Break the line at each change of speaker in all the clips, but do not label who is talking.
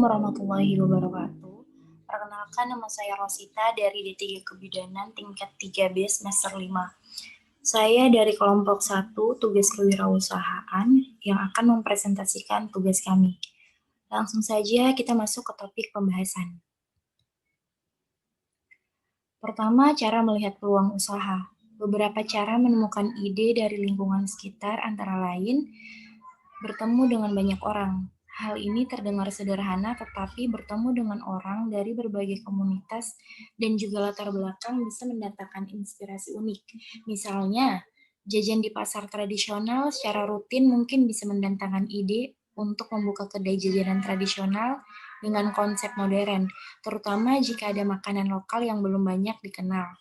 Warahmatullahi wabarakatuh. Perkenalkan, nama saya Rosita dari D3 Kebidanan tingkat 3B semester 5. Saya dari kelompok 1 tugas kewirausahaan yang akan mempresentasikan tugas kami. Langsung saja kita masuk ke topik pembahasan. Pertama, cara melihat peluang usaha. Beberapa cara menemukan ide dari lingkungan sekitar antara lain bertemu dengan banyak orang. Hal ini terdengar sederhana, tetapi bertemu dengan orang dari berbagai komunitas dan juga latar belakang bisa mendatangkan inspirasi unik. Misalnya, jajan di pasar tradisional secara rutin mungkin bisa mendatangkan ide untuk membuka kedai jajanan tradisional dengan konsep modern, terutama jika ada makanan lokal yang belum banyak dikenal.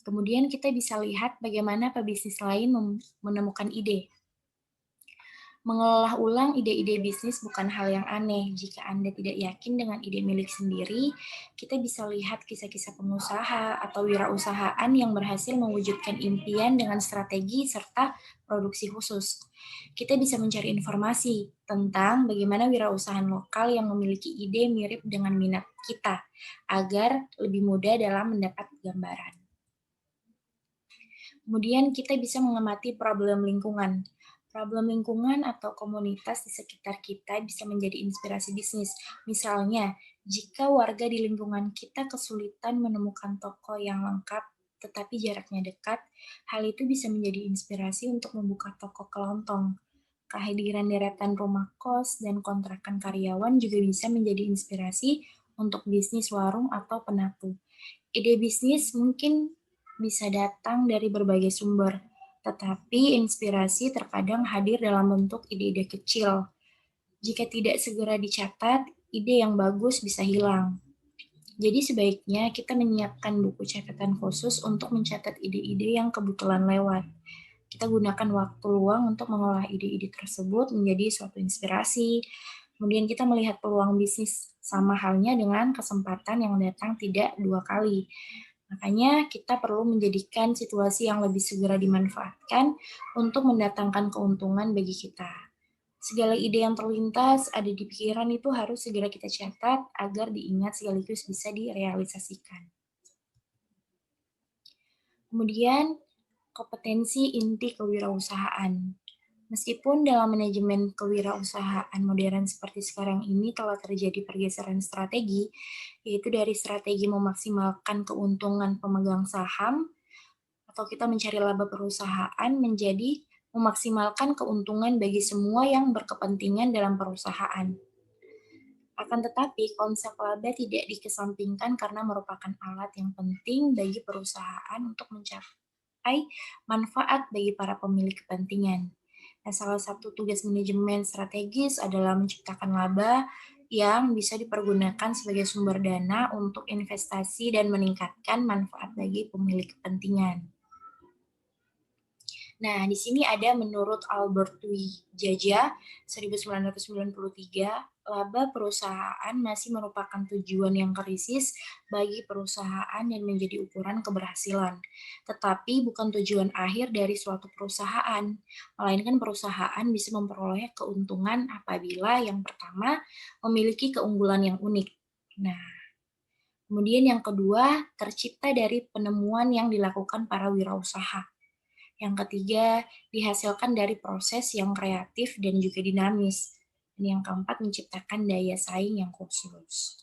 Kemudian kita bisa lihat bagaimana pebisnis lain menemukan ide. Mengolah ulang ide-ide bisnis bukan hal yang aneh. Jika Anda tidak yakin dengan ide milik sendiri, kita bisa lihat kisah-kisah pengusaha atau wirausahaan yang berhasil mewujudkan impian dengan strategi serta produksi khusus. Kita bisa mencari informasi tentang bagaimana wirausahaan lokal yang memiliki ide mirip dengan minat kita, agar lebih mudah dalam mendapat gambaran. Kemudian kita bisa mengamati problem lingkungan. Problem lingkungan atau komunitas di sekitar kita bisa menjadi inspirasi bisnis. Misalnya, jika warga di lingkungan kita kesulitan menemukan toko yang lengkap tetapi jaraknya dekat, hal itu bisa menjadi inspirasi untuk membuka toko kelontong. Kehadiran deretan rumah kos dan kontrakan karyawan juga bisa menjadi inspirasi untuk bisnis warung atau penatu. Ide bisnis mungkin bisa datang dari berbagai sumber, tetapi inspirasi terkadang hadir dalam bentuk ide-ide kecil. Jika tidak segera dicatat, ide yang bagus bisa hilang. Jadi sebaiknya kita menyiapkan buku catatan khusus untuk mencatat ide-ide yang kebetulan lewat. Kita gunakan waktu luang untuk mengolah ide-ide tersebut menjadi suatu inspirasi. Kemudian kita melihat peluang bisnis sama halnya dengan kesempatan yang datang tidak dua kali. Makanya kita perlu menjadikan situasi yang lebih segera dimanfaatkan untuk mendatangkan keuntungan bagi kita. Segala ide yang terlintas ada di pikiran itu harus segera kita catat agar diingat sekaligus bisa direalisasikan. Kemudian, kompetensi inti kewirausahaan. Meskipun dalam manajemen kewirausahaan modern seperti sekarang ini telah terjadi pergeseran strategi, yaitu dari strategi memaksimalkan keuntungan pemegang saham, atau kita mencari laba perusahaan, menjadi memaksimalkan keuntungan bagi semua yang berkepentingan dalam perusahaan. Akan tetapi, konsep laba tidak dikesampingkan karena merupakan alat yang penting bagi perusahaan untuk mencapai manfaat bagi para pemilik kepentingan. Nah, salah satu tugas manajemen strategis adalah menciptakan laba yang bisa dipergunakan sebagai sumber dana untuk investasi dan meningkatkan manfaat bagi pemilik kepentingan. Nah, di sini ada menurut Albert Jaja 1993, laba perusahaan masih merupakan tujuan yang krisis bagi perusahaan dan menjadi ukuran keberhasilan. Tetapi bukan tujuan akhir dari suatu perusahaan, melainkan perusahaan bisa memperoleh keuntungan apabila yang pertama memiliki keunggulan yang unik. Nah, kemudian yang kedua tercipta dari penemuan yang dilakukan para wirausaha. Yang ketiga, dihasilkan dari proses yang kreatif dan juga dinamis. Dan yang keempat, menciptakan daya saing yang khusus.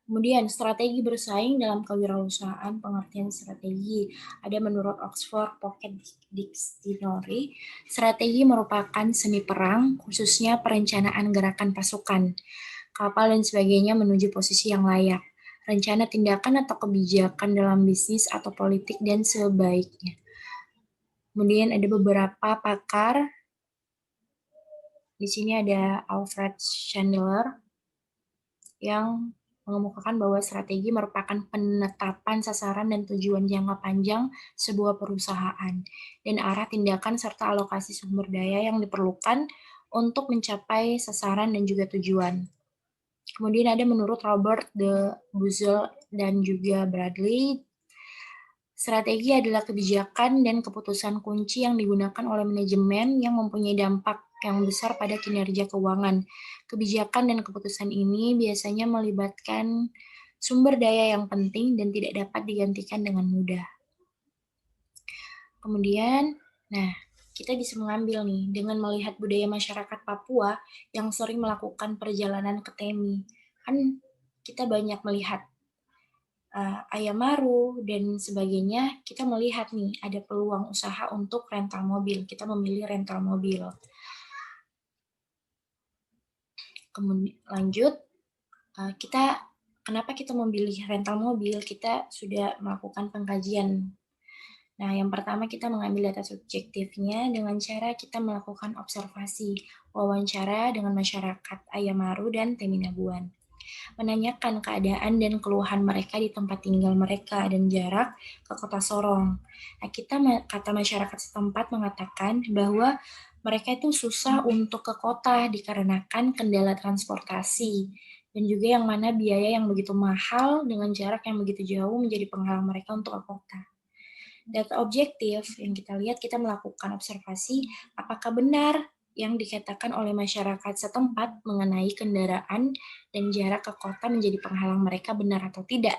Kemudian, strategi bersaing dalam kewirausahaan, pengertian strategi. Ada menurut Oxford Pocket Dictionary, strategi merupakan seni perang, khususnya perencanaan gerakan pasukan, kapal dan sebagainya menuju posisi yang layak. Rencana tindakan atau kebijakan dalam bisnis atau politik dan sebaiknya. Kemudian ada beberapa pakar. Di sini ada Alfred Chandler yang mengemukakan bahwa strategi merupakan penetapan sasaran dan tujuan jangka panjang sebuah perusahaan dan arah tindakan serta alokasi sumber daya yang diperlukan untuk mencapai sasaran dan juga tujuan. Kemudian ada menurut Robert de Buzel dan juga Bradley, strategi adalah kebijakan dan keputusan kunci yang digunakan oleh manajemen yang mempunyai dampak yang besar pada kinerja keuangan. Kebijakan dan keputusan ini biasanya melibatkan sumber daya yang penting dan tidak dapat digantikan dengan mudah. Kemudian, nah, kita bisa mengambil nih dengan melihat budaya masyarakat Papua yang sering melakukan perjalanan ke Temi. Kan kita banyak melihat Ayamaru dan sebagainya, kita melihat nih ada peluang usaha untuk rental mobil. Kita memilih rental mobil. Kemudian lanjut, kenapa kita memilih rental mobil? Kita sudah melakukan pengkajian. Nah, yang pertama kita mengambil data subjektifnya dengan cara kita melakukan observasi, wawancara dengan masyarakat Ayamaru dan Teminabuan. Menanyakan keadaan dan keluhan mereka di tempat tinggal mereka dan jarak ke kota Sorong. Nah, kata masyarakat setempat mengatakan bahwa mereka itu susah untuk ke kota dikarenakan kendala transportasi dan juga yang mana biaya yang begitu mahal dengan jarak yang begitu jauh menjadi penghalang mereka untuk ke kota. Data objektif yang kita lihat, kita melakukan observasi apakah benar yang dikatakan oleh masyarakat setempat mengenai kendaraan dan jarak ke kota menjadi penghalang mereka benar atau tidak.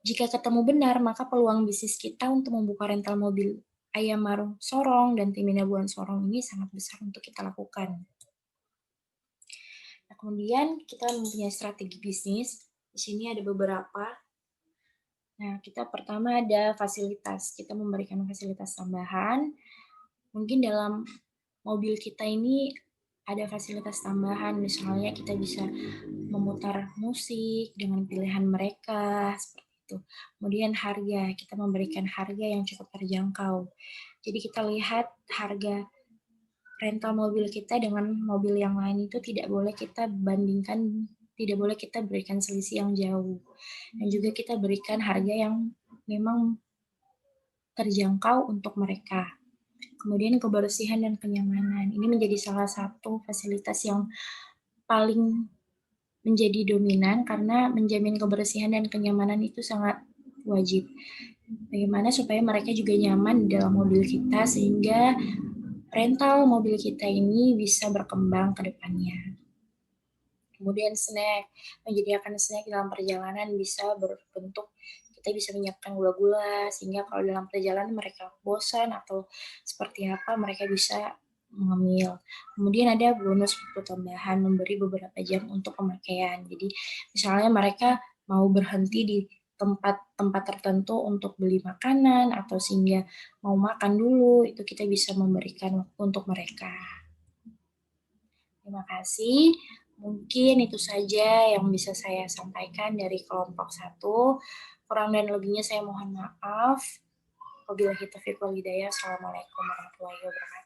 Jika ketemu benar, maka peluang bisnis kita untuk membuka rental mobil Ayamaru Sorong dan Teminabuan Sorong ini sangat besar untuk kita lakukan. Nah, kemudian kita mempunyai strategi bisnis. Di sini ada beberapa. Nah, kita pertama ada fasilitas. Kita memberikan fasilitas tambahan. Mungkin dalam mobil kita ini ada fasilitas tambahan, misalnya kita bisa memutar musik dengan pilihan mereka, seperti itu. Kemudian harga, kita memberikan harga yang cukup terjangkau. Jadi kita lihat harga rental mobil kita dengan mobil yang lain itu tidak boleh kita bandingkan, tidak boleh kita berikan selisih yang jauh. Dan juga kita berikan harga yang memang terjangkau untuk mereka. Kemudian kebersihan dan kenyamanan. Ini menjadi salah satu fasilitas yang paling menjadi dominan karena menjamin kebersihan dan kenyamanan itu sangat wajib. Bagaimana supaya mereka juga nyaman di dalam mobil kita sehingga rental mobil kita ini bisa berkembang ke depannya. Kemudian snack, menyediakan snack dalam perjalanan bisa berbentuk kita bisa menyiapkan gula-gula sehingga kalau dalam perjalanan mereka bosan atau seperti apa mereka bisa mengemil. Kemudian ada bonus waktu tambahan memberi beberapa jam untuk pemakaian. Jadi misalnya mereka mau berhenti di tempat-tempat tertentu untuk beli makanan atau sehingga mau makan dulu, itu kita bisa memberikan waktu untuk mereka. Terima kasih. Mungkin itu saja yang bisa saya sampaikan dari kelompok 1. Kurang dan lebihnya saya mohon maaf. Wabillahi taufiq wal hidayah. Assalamualaikum warahmatullahi wabarakatuh.